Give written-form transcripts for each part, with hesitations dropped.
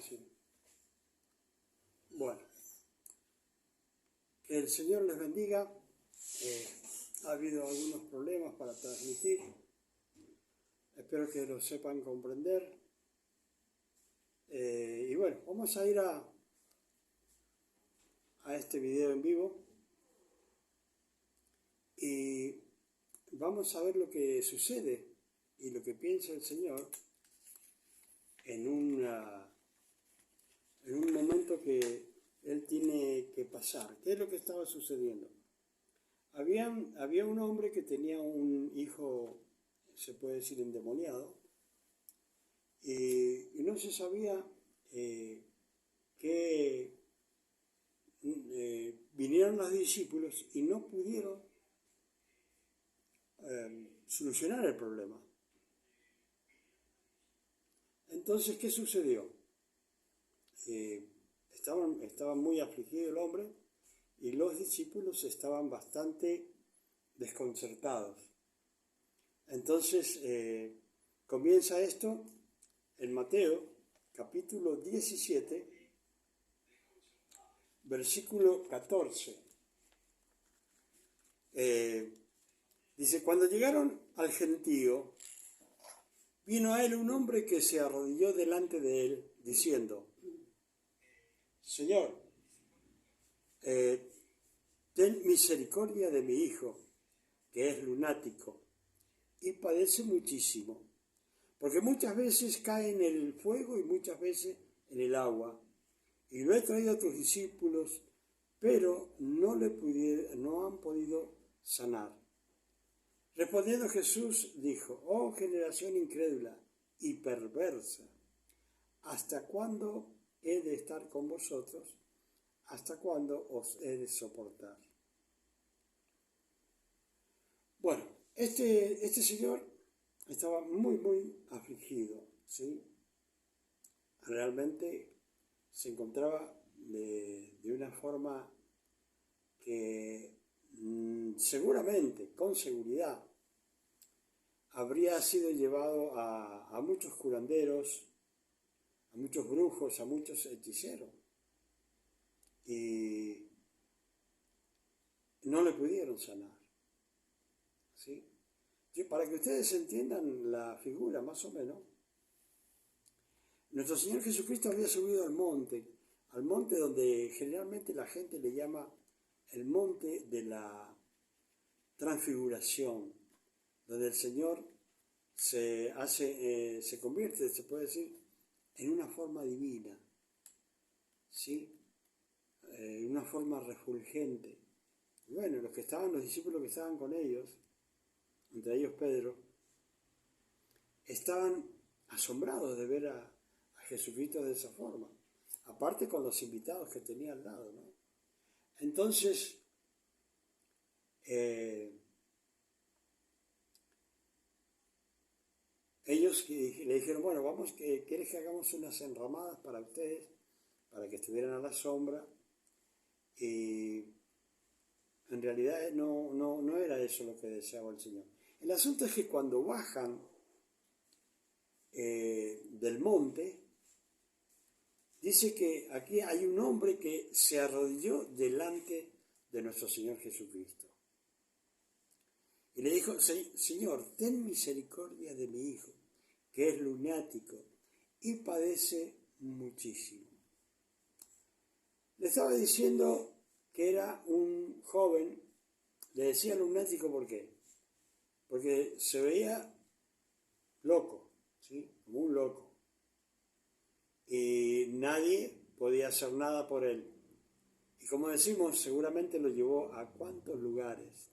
Sí. Bueno, que el Señor les bendiga. Ha habido algunos problemas para transmitir. Espero que lo sepan comprender. Y bueno, vamos a ir a este video en vivo y vamos a ver lo que sucede y lo que piensa el Señor en un momento que Él tiene que pasar. ¿Qué es lo que estaba sucediendo? Había un hombre que tenía un hijo, se puede decir, endemoniado, y no se sabía que vinieron los discípulos y no pudieron solucionar el problema. Entonces, ¿qué sucedió? Estaba muy afligido el hombre y los discípulos estaban bastante desconcertados. Entonces, comienza esto en Mateo, capítulo 17, versículo 14. Dice, cuando llegaron al gentío, vino a él un hombre que se arrodilló delante de él, diciendo, Señor, ten misericordia de mi hijo, que es lunático, y padece muchísimo, porque muchas veces cae en el fuego y muchas veces en el agua. Y lo he traído a tus discípulos, pero no han podido sanar. Respondiendo Jesús dijo, oh generación incrédula y perversa, ¿hasta cuándo he de estar con vosotros? ¿Hasta cuándo os he de soportar? Bueno, este señor estaba muy afligido, ¿sí? Realmente se encontraba de una forma que seguramente, con seguridad, habría sido llevado a muchos curanderos, a muchos brujos, a muchos hechiceros. Y no le pudieron sanar. ¿Sí? Para que ustedes entiendan la figura, más o menos, nuestro Señor Jesucristo había subido al monte donde generalmente la gente le llama el monte de la transfiguración, donde el Señor se convierte, se puede decir, en una forma divina, ¿sí? Una forma refulgente. Y bueno, los discípulos que estaban con ellos, entre ellos Pedro, estaban asombrados de ver a Jesucristo de esa forma, aparte con los invitados que tenía al lado, ¿no? Entonces, ellos le dijeron, bueno, ¿quieres que hagamos unas enramadas para ustedes, para que estuvieran a la sombra? Y en realidad no era eso lo que deseaba el Señor. El asunto es que cuando bajan del monte, dice que aquí hay un hombre que se arrodilló delante de nuestro Señor Jesucristo. Y le dijo, Señor, ten misericordia de mi hijo, que es lunático y padece muchísimo. Le estaba diciendo que era un joven, le decía lunático, ¿por qué? Porque se veía loco, ¿sí? Como un loco. Y nadie podía hacer nada por él. Y como decimos, seguramente lo llevó a cuántos lugares.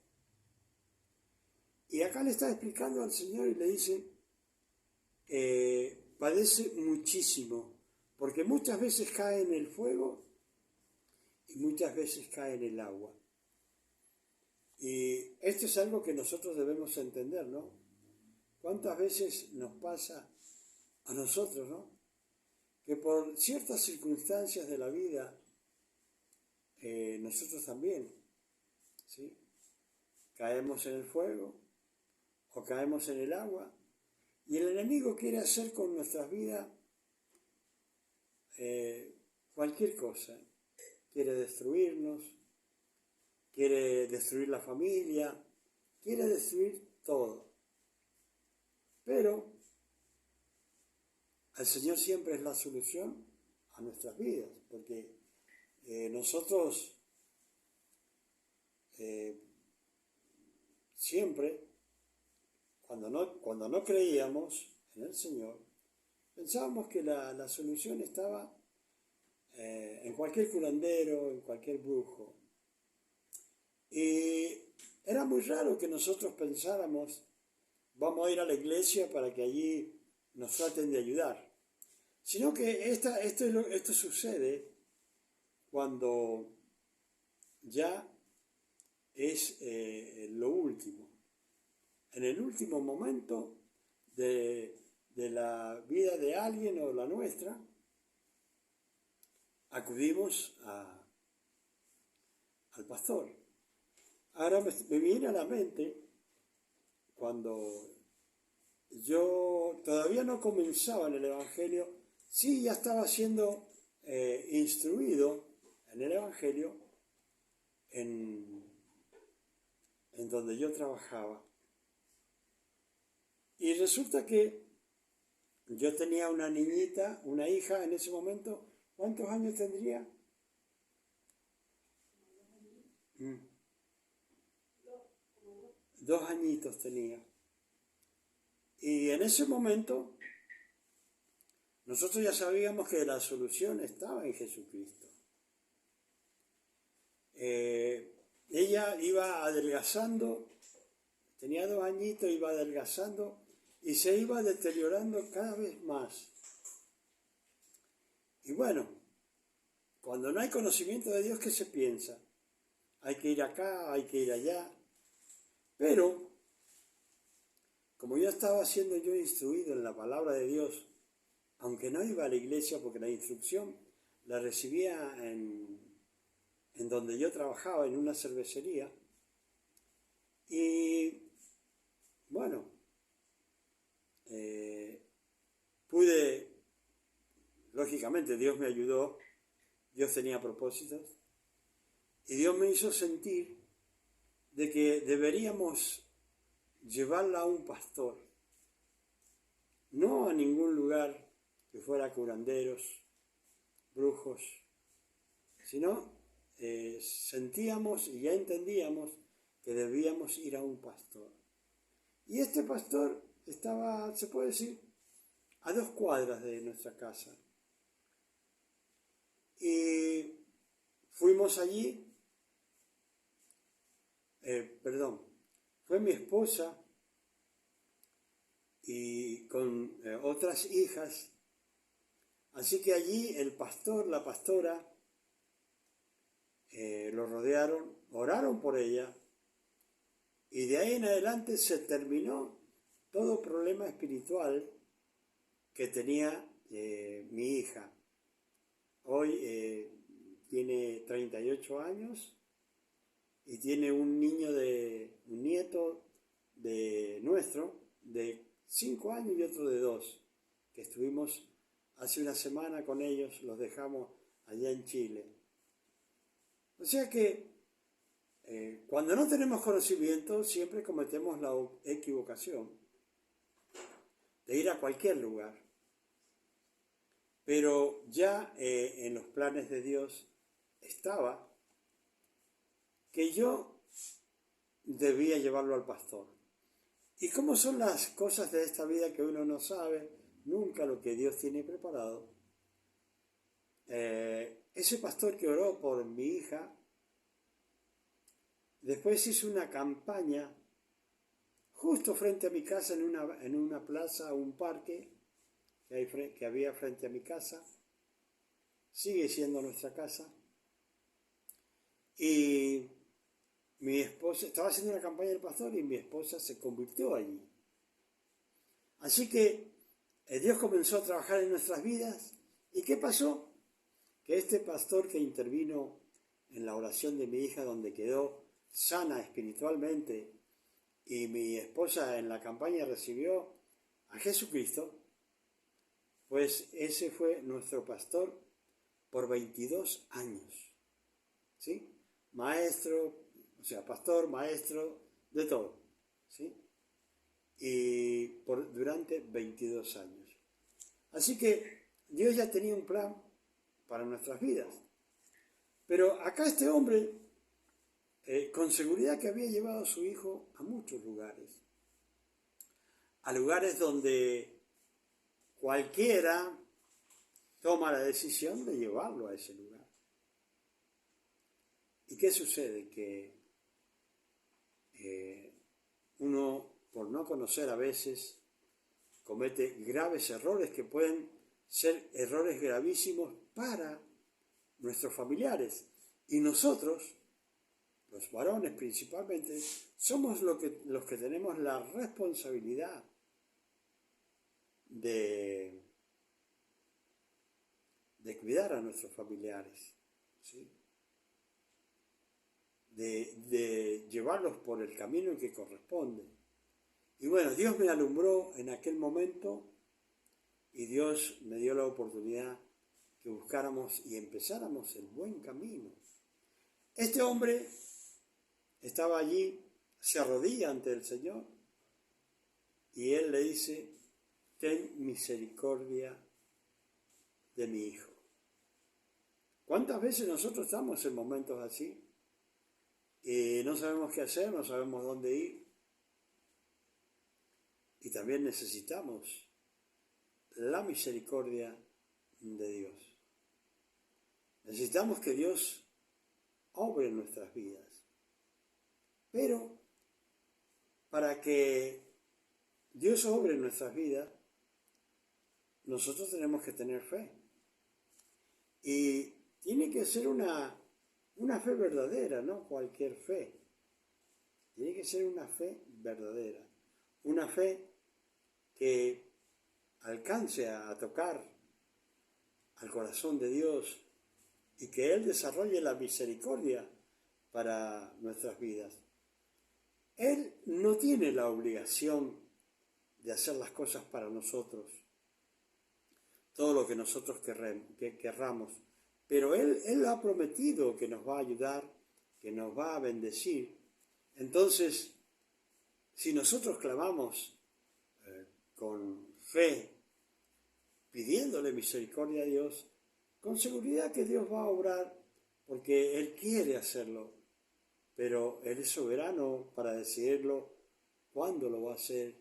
Y acá le está explicando al Señor y le dice, padece muchísimo, porque muchas veces cae en el fuego y muchas veces cae en el agua. Y esto es algo que nosotros debemos entender, ¿no? ¿Cuántas veces nos pasa a nosotros, ¿no? Que por ciertas circunstancias de la vida, nosotros también, ¿sí? Caemos en el fuego o caemos en el agua y el enemigo quiere hacer con nuestras vidas cualquier cosa. Quiere destruirnos, quiere destruir la familia, quiere destruir todo. Pero el Señor siempre es la solución a nuestras vidas, porque nosotros siempre, cuando no creíamos en el Señor, pensábamos que la solución estaba en cualquier curandero, en cualquier brujo. Y era muy raro que nosotros pensáramos, vamos a ir a la iglesia para que allí nos traten de ayudar. Sino que esto sucede cuando ya es lo último. En el último momento de la vida de alguien o la nuestra, acudimos al pastor. Ahora me viene a la mente cuando yo todavía no comenzaba en el Evangelio, sí ya estaba siendo instruido en el Evangelio en donde yo trabajaba. Y resulta que yo tenía una niñita, una hija en ese momento. ¿Cuántos años tendría? 2 añitos tenía. Y en ese momento nosotros ya sabíamos que la solución estaba en Jesucristo. Ella iba adelgazando, tenía 2 añitos, iba adelgazando y se iba deteriorando cada vez más. Y bueno, cuando no hay conocimiento de Dios, ¿qué se piensa? Hay que ir acá, hay que ir allá. Pero, como yo estaba siendo yo instruido en la palabra de Dios, aunque no iba a la iglesia porque la instrucción la recibía en donde yo trabajaba, en una cervecería, y bueno, pude, lógicamente Dios me ayudó, Dios tenía propósitos, y Dios me hizo sentir de que deberíamos llevarla a un pastor, no a ningún lugar que fuera curanderos, brujos, sino sentíamos y ya entendíamos que debíamos ir a un pastor. Y este pastor estaba, se puede decir, a 2 cuadras de nuestra casa. Y fuimos allí, fue mi esposa y con otras hijas. Así que allí el pastor, la pastora, lo rodearon, oraron por ella, y de ahí en adelante se terminó todo problema espiritual que tenía mi hija. Hoy tiene 38 años y tiene un nieto de nuestro, de 5 años y otro de 2, que estuvimos hace una semana con ellos, los dejamos allá en Chile. O sea que cuando no tenemos conocimiento siempre cometemos la equivocación de ir a cualquier lugar. Pero ya en los planes de Dios estaba que yo debía llevarlo al pastor. ¿Y cómo son las cosas de esta vida que uno no sabe nunca lo que Dios tiene preparado? Ese pastor que oró por mi hija, después hizo una campaña justo frente a mi casa, en una plaza, un parque que había frente a mi casa. Sigue siendo nuestra casa. Y mi esposa, estaba haciendo una campaña del pastor y mi esposa se convirtió allí. Así que Dios comenzó a trabajar en nuestras vidas. ¿Y qué pasó? Que este pastor que intervino en la oración de mi hija, donde quedó sana espiritualmente, y mi esposa en la campaña recibió a Jesucristo, pues ese fue nuestro pastor por 22 años, ¿sí? Maestro, o sea, pastor, maestro, de todo, ¿sí? Y durante 22 años. Así que Dios ya tenía un plan para nuestras vidas. Pero acá este hombre, con seguridad que había llevado a su hijo a muchos lugares. A lugares donde cualquiera toma la decisión de llevarlo a ese lugar. ¿Y qué sucede? Que uno, por no conocer a veces, comete graves errores que pueden ser errores gravísimos para nuestros familiares. Y nosotros, los varones principalmente, somos los que tenemos la responsabilidad de cuidar a nuestros familiares, ¿sí? De llevarlos por el camino que corresponde. Y bueno, Dios me alumbró en aquel momento y Dios me dio la oportunidad que buscáramos y empezáramos el buen camino. Este hombre estaba allí, se arrodilla ante el Señor y él le dice: ten misericordia de mi hijo. ¿Cuántas veces nosotros estamos en momentos así? Y no sabemos qué hacer, no sabemos dónde ir. Y también necesitamos la misericordia de Dios. Necesitamos que Dios obre en nuestras vidas. Pero para que Dios obre en nuestras vidas, nosotros tenemos que tener fe. Y tiene que ser una fe verdadera, no cualquier fe. Tiene que ser una fe verdadera. Una fe que alcance a tocar al corazón de Dios y que Él desarrolle la misericordia para nuestras vidas. Él no tiene la obligación de hacer las cosas para nosotros, todo lo que nosotros querramos, pero Él ha prometido que nos va a ayudar, que nos va a bendecir. Entonces, si nosotros clamamos con fe, pidiéndole misericordia a Dios, con seguridad que Dios va a obrar, porque Él quiere hacerlo, pero Él es soberano para decidirlo cuándo lo va a hacer,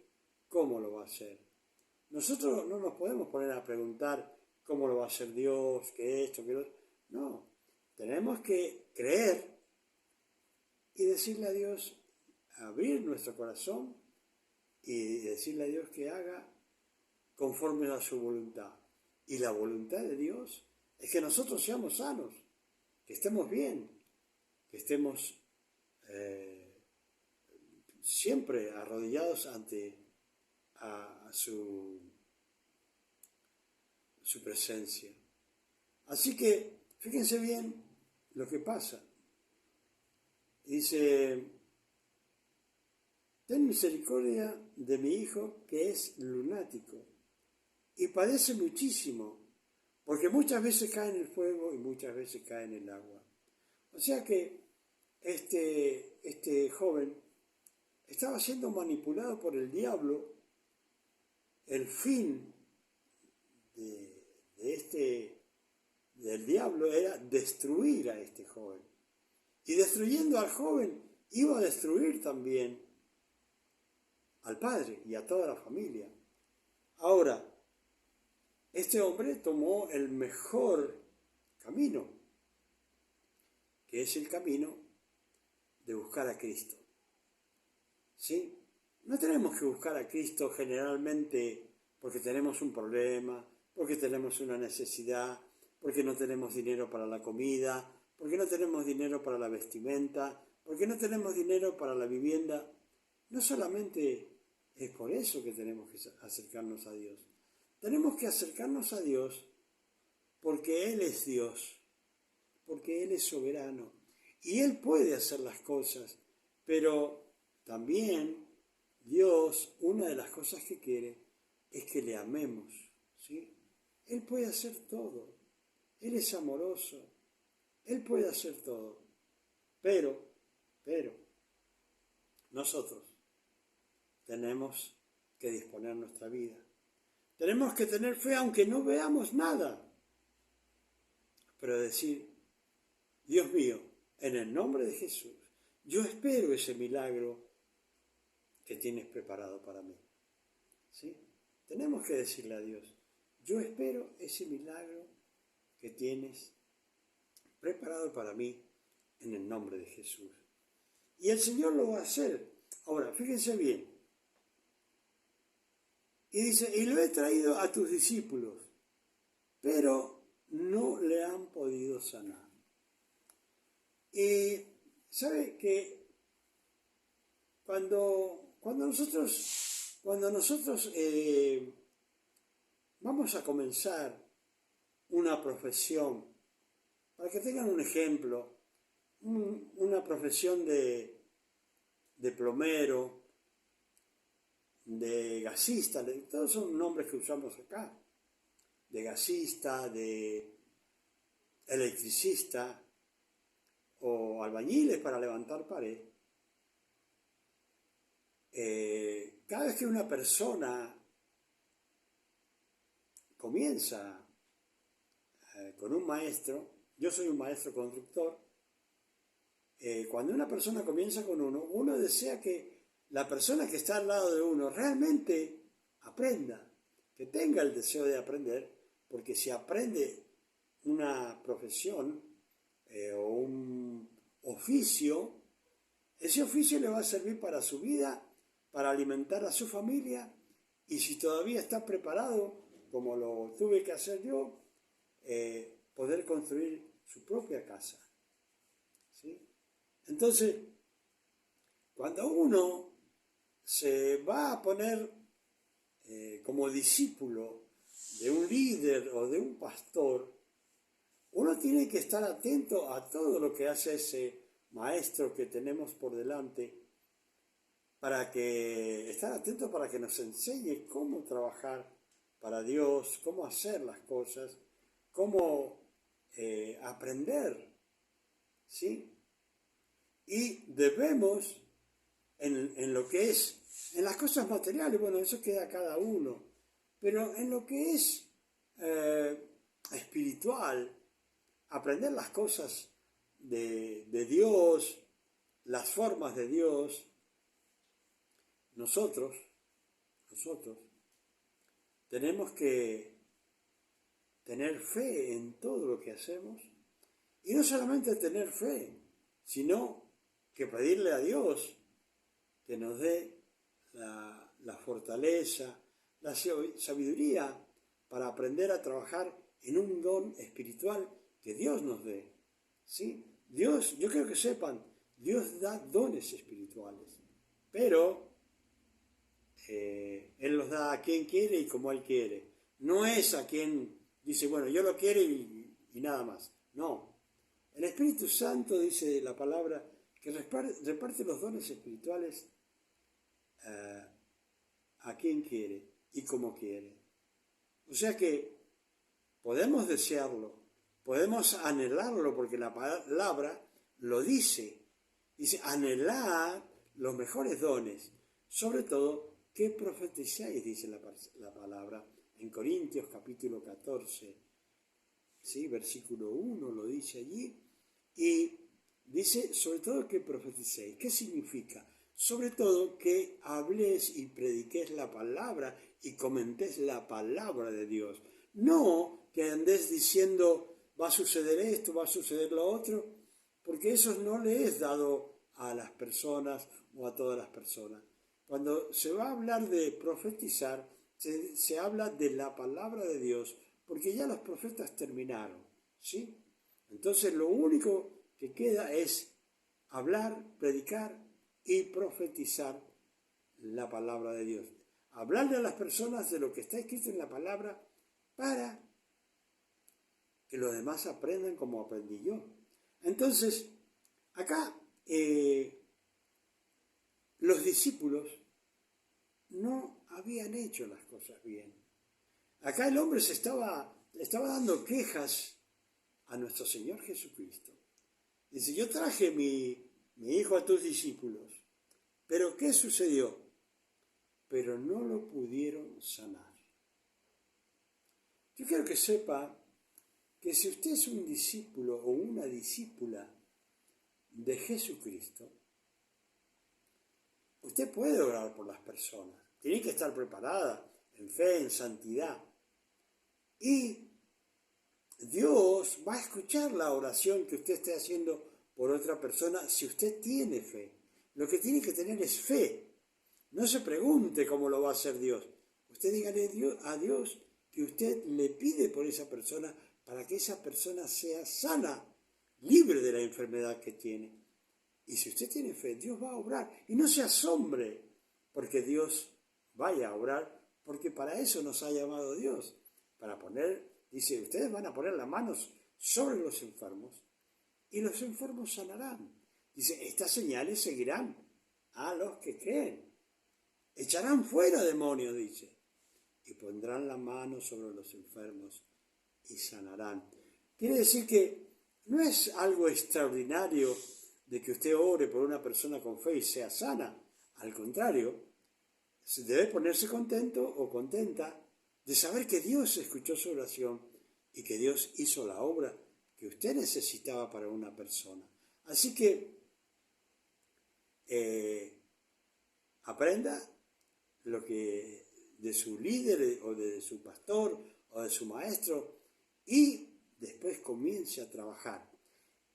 cómo lo va a hacer. Nosotros no nos podemos poner a preguntar cómo lo va a hacer Dios, qué esto, qué lo otro. No, tenemos que creer y decirle a Dios, abrir nuestro corazón y decirle a Dios que haga conforme a su voluntad. Y la voluntad de Dios es que nosotros seamos sanos, que estemos bien, que estemos siempre arrodillados ante a su presencia. Así que fíjense bien lo que pasa. Dice: ten misericordia de mi hijo que es lunático y padece muchísimo, porque muchas veces cae en el fuego y muchas veces cae en el agua. O sea que este joven estaba siendo manipulado por el diablo. El fin del diablo era destruir a este joven. Y destruyendo al joven, iba a destruir también al padre y a toda la familia. Ahora, este hombre tomó el mejor camino, que es el camino de buscar a Cristo. ¿Sí? No tenemos que buscar a Cristo generalmente porque tenemos un problema, porque tenemos una necesidad, porque no tenemos dinero para la comida, porque no tenemos dinero para la vestimenta, porque no tenemos dinero para la vivienda. No solamente es por eso que tenemos que acercarnos a Dios. Tenemos que acercarnos a Dios porque Él es Dios, porque Él es soberano y Él puede hacer las cosas, pero también Dios, una de las cosas que quiere es que le amemos, ¿sí? Él puede hacer todo, Él es amoroso, Él puede hacer todo, pero, nosotros tenemos que disponer nuestra vida. Tenemos que tener fe aunque no veamos nada, pero decir, Dios mío, en el nombre de Jesús, yo espero ese milagro que tienes preparado para mí. ¿Sí? Tenemos que decirle a Dios, yo espero ese milagro que tienes preparado para mí en el nombre de Jesús. Y el Señor lo va a hacer. Ahora, fíjense bien. Y dice, y lo he traído a tus discípulos, pero no le han podido sanar. Y sabe que cuando nosotros vamos a comenzar una profesión, para que tengan un ejemplo, una profesión de plomero, de gasista, todos son nombres que usamos acá, de gasista, de electricista o albañiles para levantar pared. Cada vez que una persona comienza con un maestro, yo soy un maestro constructor, cuando una persona comienza con uno desea que la persona que está al lado de uno realmente aprenda, que tenga el deseo de aprender, porque si aprende una profesión o un oficio, ese oficio le va a servir para su vida, para alimentar a su familia, y si todavía está preparado, como lo tuve que hacer yo, poder construir su propia casa. ¿Sí? Entonces, cuando uno se va a poner como discípulo de un líder o de un pastor, uno tiene que estar atento a todo lo que hace ese maestro que tenemos por delante, estar atento para que nos enseñe cómo trabajar para Dios, cómo hacer las cosas, cómo aprender, ¿sí? Y debemos, en lo que es, en las cosas materiales, bueno, eso queda a cada uno, pero en lo que es espiritual, aprender las cosas de Dios, las formas de Dios, nosotros tenemos que tener fe en todo lo que hacemos, y no solamente tener fe, sino que pedirle a Dios que nos dé la fortaleza, la sabiduría para aprender a trabajar en un don espiritual que Dios nos dé. ¿Sí? Dios, yo quiero que sepan, Dios da dones espirituales, pero Él los da a quien quiere y como Él quiere. No es a quien dice, bueno, yo lo quiero y nada más. No. El Espíritu Santo, dice la palabra, que reparte los dones espirituales a quien quiere y como quiere. O sea que podemos desearlo, podemos anhelarlo, porque la palabra lo dice. Dice, anhelad los mejores dones, sobre todo que profetizáis, dice la palabra en Corintios capítulo 14, ¿sí? Versículo 1 lo dice allí, y dice sobre todo que profeticéis. ¿Qué significa? Sobre todo que habléis y prediquéis la palabra y comentéis la palabra de Dios. No que andéis diciendo va a suceder esto, va a suceder lo otro, porque eso no le es dado a las personas o a todas las personas. Cuando se va a hablar de profetizar, se habla de la palabra de Dios, porque ya los profetas terminaron, ¿sí? Entonces lo único que queda es hablar, predicar y profetizar la palabra de Dios. Hablarle a las personas de lo que está escrito en la palabra para que los demás aprendan como aprendí yo. Entonces, acá los discípulos no habían hecho las cosas bien. Acá el hombre estaba dando quejas a nuestro Señor Jesucristo. Dice, yo traje mi hijo a tus discípulos, pero ¿qué sucedió? Pero no lo pudieron sanar. Yo quiero que sepa que si usted es un discípulo o una discípula de Jesucristo, usted puede orar por las personas. Tiene que estar preparada en fe, en santidad. Y Dios va a escuchar la oración que usted esté haciendo por otra persona si usted tiene fe. Lo que tiene que tener es fe. No se pregunte cómo lo va a hacer Dios. Usted dígale a Dios que usted le pide por esa persona para que esa persona sea sana, libre de la enfermedad que tiene. Y si usted tiene fe, Dios va a obrar. Y no se asombre porque Dios vaya a obrar, porque para eso nos ha llamado Dios. Para dice, ustedes van a poner las manos sobre los enfermos y los enfermos sanarán. Dice, estas señales seguirán a los que creen. Echarán fuera demonios, dice, y pondrán la mano sobre los enfermos y sanarán. Quiere decir que no es algo extraordinario de que usted ore por una persona con fe y sea sana. Al contrario, se debe ponerse contento o contenta de saber que Dios escuchó su oración y que Dios hizo la obra que usted necesitaba para una persona. Así que aprenda lo que de su líder o de su pastor o de su maestro y después comience a trabajar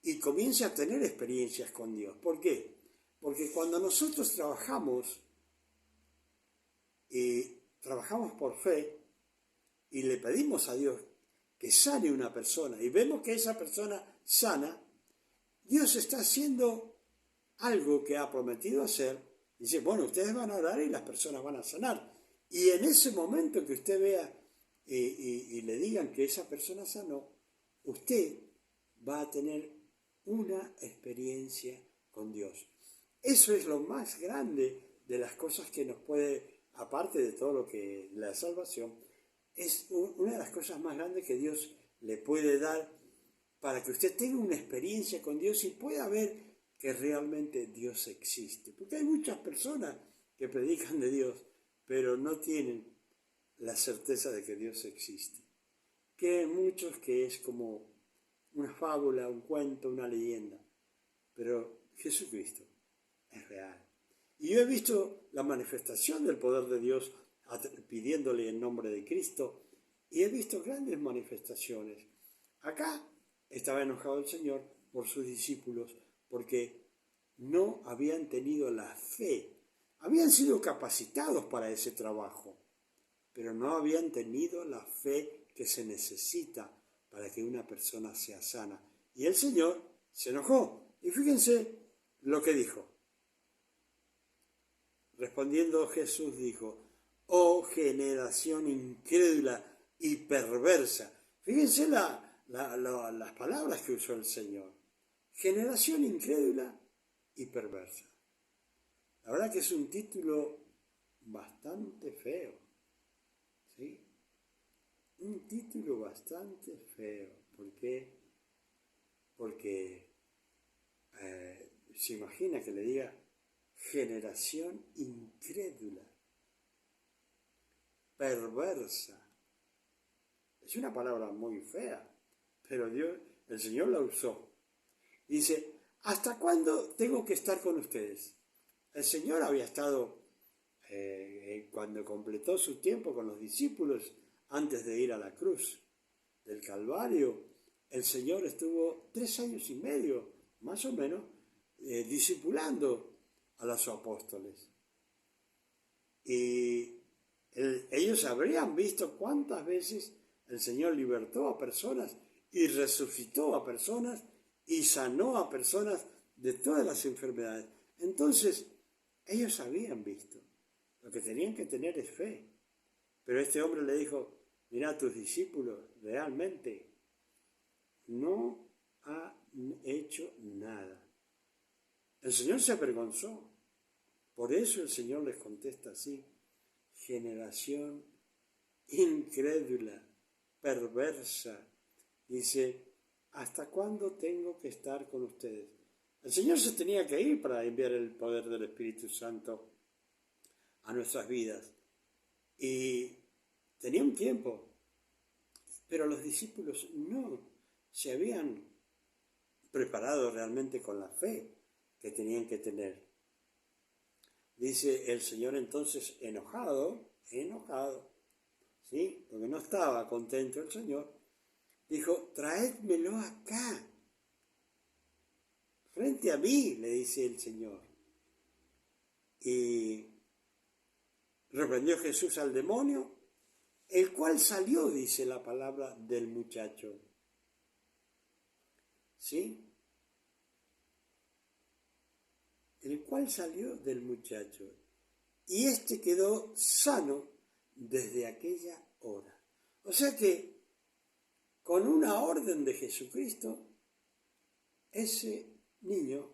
y comience a tener experiencias con Dios. ¿Por qué? Porque cuando nosotros trabajamos por fe y le pedimos a Dios que sane una persona y vemos que esa persona sana, Dios está haciendo algo que ha prometido hacer. Dice, bueno, ustedes van a orar y las personas van a sanar. Y en ese momento que usted vea y le digan que esa persona sanó, usted va a tener una experiencia con Dios. Eso es lo más grande de las cosas que nos puede, aparte de todo lo que la salvación, es una de las cosas más grandes que Dios le puede dar para que usted tenga una experiencia con Dios y pueda ver que realmente Dios existe. Porque hay muchas personas que predican de Dios, pero no tienen la certeza de que Dios existe. Que muchos que es como una fábula, un cuento, una leyenda. Pero Jesucristo es real. Y yo he visto la manifestación del poder de Dios pidiéndole en nombre de Cristo, y he visto grandes manifestaciones. Acá estaba enojado el Señor por sus discípulos, porque no habían tenido la fe. Habían sido capacitados para ese trabajo, pero no habían tenido la fe que se necesita para que una persona sea sana. Y el Señor se enojó. Y fíjense lo que dijo. Respondiendo Jesús dijo, oh generación incrédula y perversa. Fíjense las palabras que usó el Señor. Generación incrédula y perversa. La verdad que es un título bastante feo. ¿Sí? Un título bastante feo. ¿Por qué? Porque se imagina que le diga generación incrédula, perversa. Es una palabra muy fea, pero el Señor la usó. Dice, ¿hasta cuándo tengo que estar con ustedes? El Señor había estado, cuando completó su tiempo con los discípulos, antes de ir a la cruz del Calvario, el Señor estuvo 3 años y medio, más o menos, discipulando a los apóstoles. Y ellos habrían visto cuántas veces el Señor libertó a personas y resucitó a personas y sanó a personas de todas las enfermedades. Entonces, ellos habían visto. Lo que tenían que tener es fe. Pero este hombre le dijo, mira, tus discípulos realmente no han hecho nada. El Señor se avergonzó. Por eso el Señor les contesta así, generación incrédula, perversa. Dice, ¿hasta cuándo tengo que estar con ustedes? El Señor se tenía que ir para enviar el poder del Espíritu Santo a nuestras vidas. Y tenía un tiempo, pero los discípulos no se habían preparado realmente con la fe que tenían que tener. Dice el Señor entonces enojado, ¿sí? Porque no estaba contento el Señor, dijo, traédmelo acá, frente a mí, le dice el Señor. Y reprendió Jesús al demonio, el cual salió, dice la palabra, del muchacho. ¿Sí? El cual salió del muchacho. Y éste quedó sano desde aquella hora. O sea que, con una orden de Jesucristo, ese niño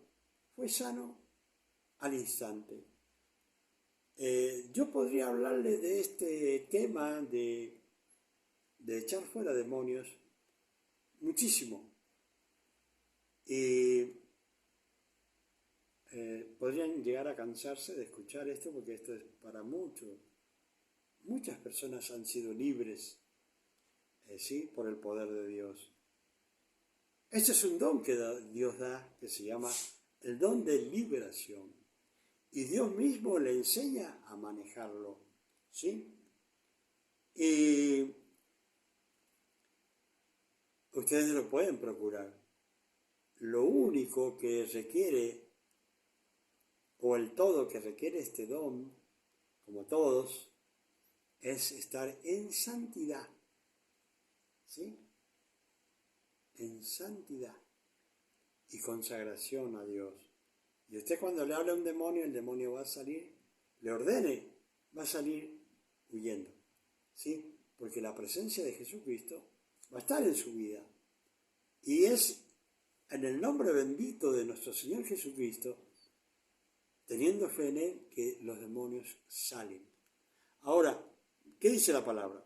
fue sano al instante. Yo podría hablarle de este tema de echar fuera demonios muchísimo. Y podrían llegar a cansarse de escuchar esto porque esto es para muchos. Muchas personas han sido libres, ¿sí? Por el poder de Dios. Este es un don que Dios da, que se llama el don de liberación. Y Dios mismo le enseña a manejarlo, ¿sí? Y ustedes lo pueden procurar. Lo único que requiere, o el todo que requiere este don, como todos, es estar en santidad, ¿sí? En santidad y consagración a Dios. Y usted cuando le habla a un demonio, el demonio va a salir, le ordene, va a salir huyendo, ¿sí? Porque la presencia de Jesucristo va a estar en su vida. Y es en el nombre bendito de nuestro Señor Jesucristo, teniendo fe en Él, que los demonios salen. Ahora, ¿qué dice la palabra?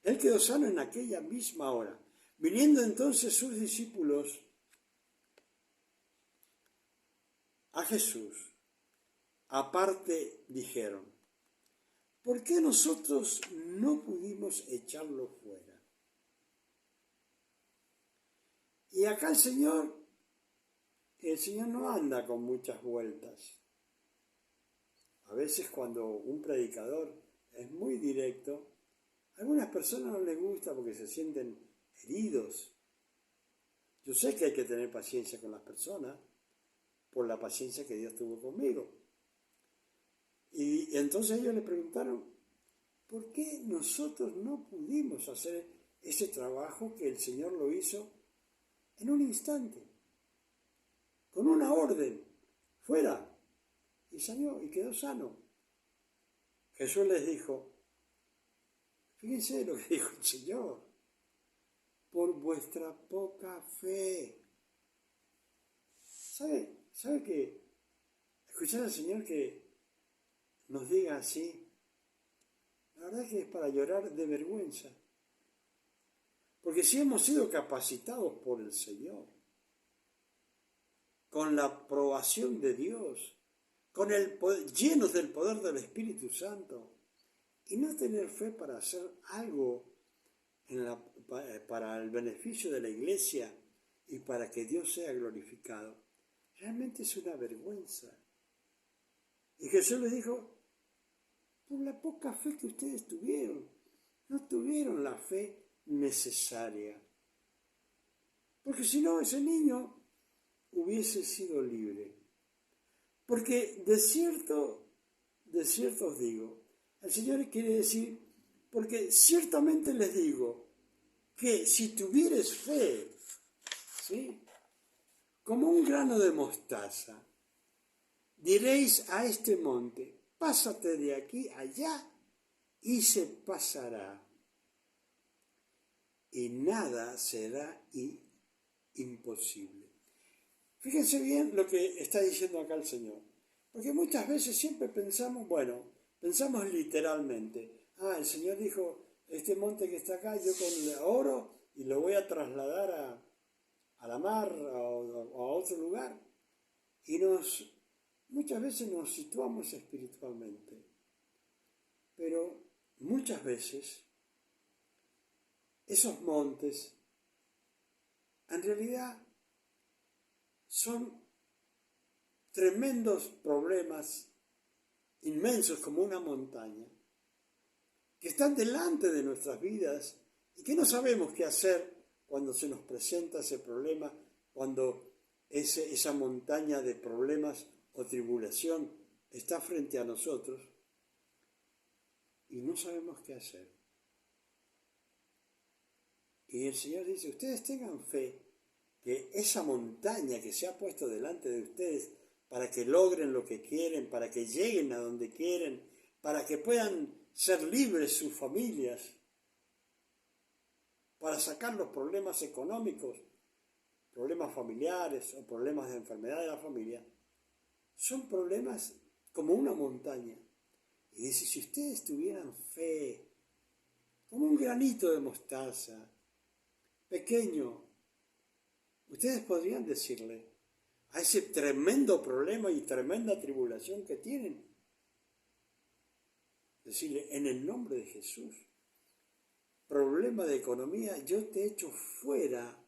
Él quedó sano en aquella misma hora. Viniendo entonces sus discípulos a Jesús, aparte dijeron, ¿por qué nosotros no pudimos echarlo fuera? Y acá el Señor no anda con muchas vueltas. A veces cuando un predicador es muy directo, a algunas personas no les gusta porque se sienten heridos. Yo sé que hay que tener paciencia con las personas, por la paciencia que Dios tuvo conmigo. Y entonces ellos le preguntaron, ¿por qué nosotros no pudimos hacer ese trabajo que el Señor lo hizo en un instante? Con una orden, fuera, y salió y quedó sano. Jesús les dijo, fíjense lo que dijo el Señor, por vuestra poca fe. ¿Sabe que escuchar al Señor que nos diga así, la verdad que es para llorar de vergüenza? Porque si hemos sido capacitados por el Señor, con la aprobación de Dios, con el poder, llenos del poder del Espíritu Santo, y no tener fe para hacer algo para el beneficio de la iglesia y para que Dios sea glorificado, realmente es una vergüenza. Y Jesús les dijo, por la poca fe que ustedes tuvieron, no tuvieron la fe necesaria. Porque si no, ese niño hubiese sido libre. Porque de cierto os digo, el Señor quiere decir, porque ciertamente les digo, que si tuvieres fe, ¿sí? Como un grano de mostaza, diréis a este monte, pásate de aquí allá, y se pasará. Y nada será imposible. Fíjense bien lo que está diciendo acá el Señor. Porque muchas veces siempre pensamos literalmente. El Señor dijo, este monte que está acá, yo con el oro y lo voy a trasladar a la mar o a otro lugar y muchas veces nos situamos espiritualmente, pero muchas veces esos montes en realidad son tremendos problemas inmensos como una montaña, que están delante de nuestras vidas y que no sabemos qué hacer cuando se nos presenta ese problema, cuando esa montaña de problemas o tribulación está frente a nosotros y no sabemos qué hacer. Y el Señor dice, ustedes tengan fe que esa montaña que se ha puesto delante de ustedes para que logren lo que quieren, para que lleguen a donde quieren, para que puedan ser libres sus familias, para sacar los problemas económicos, problemas familiares o problemas de enfermedad de la familia, son problemas como una montaña. Y dice, si ustedes tuvieran fe, como un granito de mostaza, pequeño, ustedes podrían decirle a ese tremendo problema y tremenda tribulación que tienen, decirle, en el nombre de Jesús, problema de economía, yo te echo fuera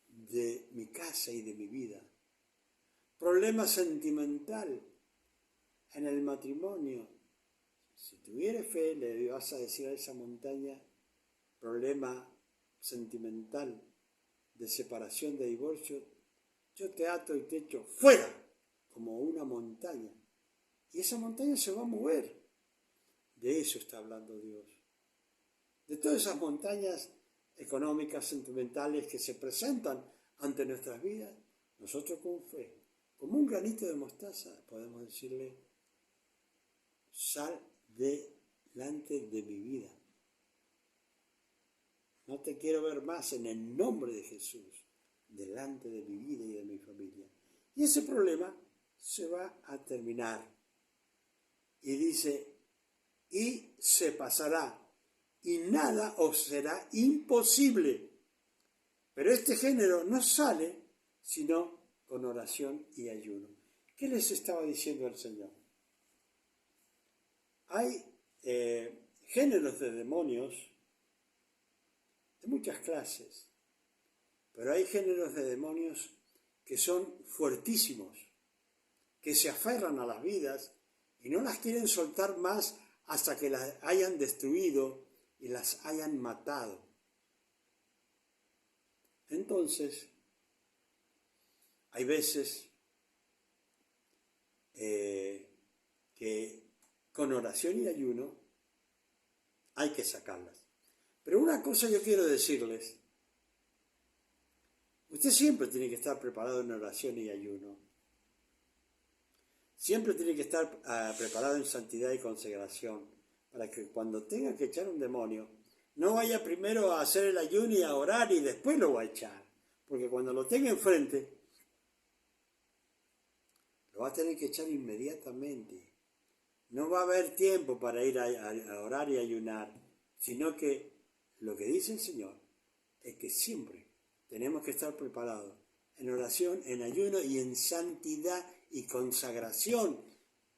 de mi casa y de mi vida. Problema sentimental en el matrimonio. Si tuvieras fe, le vas a decir a esa montaña, problema sentimental de separación, de divorcio, yo te ato y te echo fuera, como una montaña. Y esa montaña se va a mover. De eso está hablando Dios. De todas esas montañas económicas, sentimentales que se presentan ante nuestras vidas, nosotros con fe, como un granito de mostaza, podemos decirle, sal delante de mi vida. No te quiero ver más en el nombre de Jesús, delante de mi vida y de mi familia. Y ese problema se va a terminar. Y dice, y se pasará, y nada os será imposible. Pero este género no sale sino con oración y ayuno. ¿Qué les estaba diciendo el Señor? Hay géneros de demonios de muchas clases, pero hay géneros de demonios que son fuertísimos, que se aferran a las vidas y no las quieren soltar más hasta que las hayan destruido y las hayan matado. Entonces, hay veces que con oración y ayuno hay que sacarlas. Pero una cosa yo quiero decirles, usted siempre tiene que estar preparado en oración y ayuno. Siempre tiene que estar preparado en santidad y consagración, para que cuando tenga que echar un demonio, no vaya primero a hacer el ayuno y a orar y después lo va a echar. Porque cuando lo tenga enfrente, lo va a tener que echar inmediatamente. No va a haber tiempo para ir a orar y ayunar, sino que lo que dice el Señor es que siempre tenemos que estar preparados en oración, en ayuno y en santidad y consagración.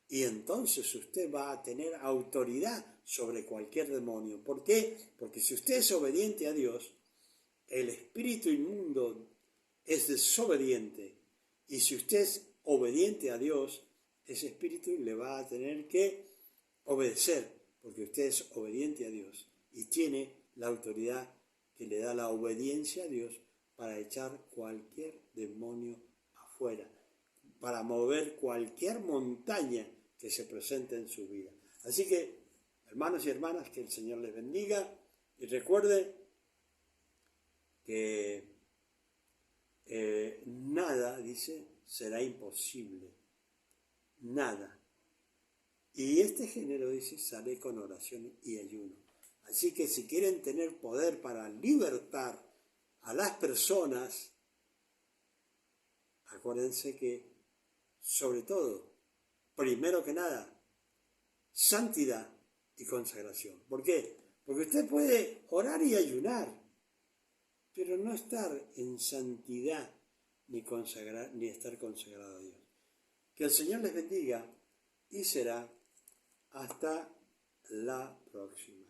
Y entonces usted va a tener autoridad sobre cualquier demonio. ¿Por qué? Porque si usted es obediente a Dios, el espíritu inmundo es desobediente. Y si usted es obediente a Dios, ese espíritu le va a tener que obedecer, porque usted es obediente a Dios y tiene la autoridad que le da la obediencia a Dios para echar cualquier demonio afuera, para mover cualquier montaña que se presente en su vida. Así que, hermanos y hermanas, que el Señor les bendiga y recuerde que nada, dice, será imposible. Nada. Y este género, dice, sale con oración y ayuno. Así que si quieren tener poder para libertar a las personas, acuérdense que, sobre todo, primero que nada, santidad y consagración. ¿Por qué? Porque usted puede orar y ayunar, pero no estar en santidad ni estar consagrado a Dios. Que el Señor les bendiga y será hasta la próxima.